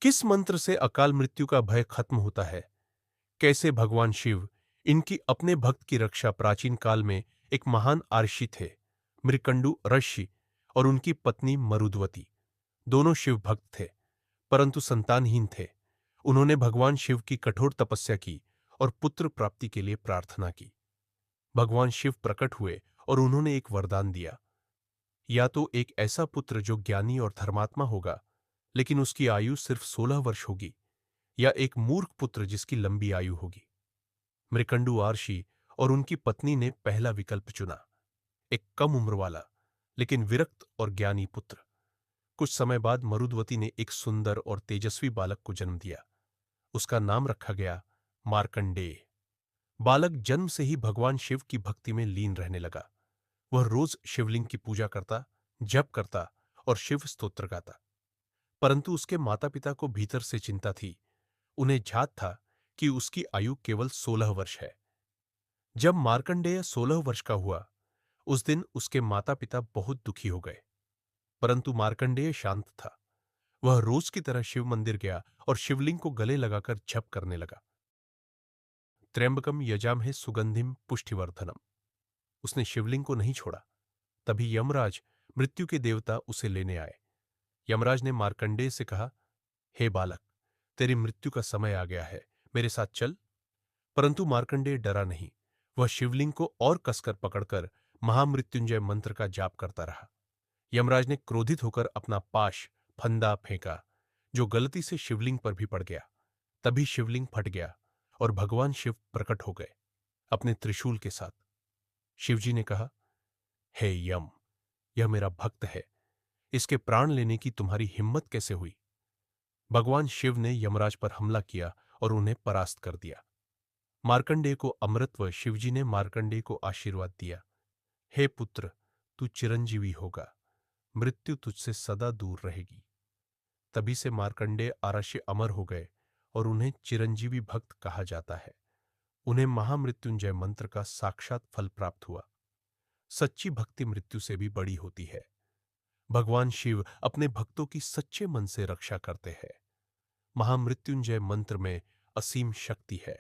किस मंत्र से अकाल मृत्यु का भय खत्म होता है? कैसे भगवान शिव इनकी अपने भक्त की रक्षा प्राचीन काल में एक महान आर्षि थे, मृकंडु ऋषि और उनकी पत्नी मरुद्वती दोनों शिव भक्त थे, परंतु संतानहीन थे। उन्होंने भगवान शिव की कठोर तपस्या की और पुत्र प्राप्ति के लिए प्रार्थना की। भगवान शिव प्रकट हुए और उन्होंने एक वरदान दिया, या तो एक ऐसा पुत्र जो ज्ञानी और धर्मात्मा होगा लेकिन उसकी आयु सिर्फ 16 वर्ष होगी, या एक मूर्ख पुत्र जिसकी लंबी आयु होगी। मृकंडु आर्षि और उनकी पत्नी ने पहला विकल्प चुना, एक कम उम्र वाला लेकिन विरक्त और ज्ञानी पुत्र। कुछ समय बाद मरुद्वती ने एक सुंदर और तेजस्वी बालक को जन्म दिया। उसका नाम रखा गया मार्कंडेय। बालक जन्म से ही भगवान शिव की भक्ति में लीन रहने लगा। वह रोज शिवलिंग की पूजा करता, जप करता और शिव स्तोत्र गाता। परंतु उसके माता पिता को भीतर से चिंता थी। उन्हें झात था कि उसकी आयु केवल 16 वर्ष है। जब मार्कंडेय 16 वर्ष का हुआ, उस दिन उसके माता पिता बहुत दुखी हो गए। परंतु मार्कंडेय शांत था। वह रोज की तरह शिव मंदिर गया और शिवलिंग को गले लगाकर जप करने लगा। त्र्यंबकम यजामहे सुगंधिम पुष्टिवर्धनम। उसने शिवलिंग को नहीं छोड़ा। तभी यमराज, मृत्यु के देवता, उसे लेने आए। यमराज ने मार्कंडेय से कहा, हे बालक, तेरी मृत्यु का समय आ गया है, मेरे साथ चल। परंतु मार्कंडेय डरा नहीं। वह शिवलिंग को और कसकर पकड़कर महामृत्युंजय मंत्र का जाप करता रहा। यमराज ने क्रोधित होकर अपना पाश फंदा फेंका, जो गलती से शिवलिंग पर भी पड़ गया। तभी शिवलिंग फट गया और भगवान शिव प्रकट हो गए अपने त्रिशूल के साथ। शिवजी ने कहा, हे यम, यह मेरा भक्त है, इसके प्राण लेने की तुम्हारी हिम्मत कैसे हुई? भगवान शिव ने यमराज पर हमला किया और उन्हें परास्त कर दिया। मार्कंडेय को अमृत व शिवजी ने मार्कंडेय को आशीर्वाद दिया, हे पुत्र, तू चिरंजीवी होगा, मृत्यु तुझसे सदा दूर रहेगी। तभी से मार्कंडेय आराश्य अमर हो गए और उन्हें चिरंजीवी भक्त कहा जाता है। उन्हें महामृत्युंजय मंत्र का साक्षात फल प्राप्त हुआ। सच्ची भक्ति मृत्यु से भी बड़ी होती है। भगवान शिव अपने भक्तों की सच्चे मन से रक्षा करते हैं। महामृत्युंजय मंत्र में असीम शक्ति है।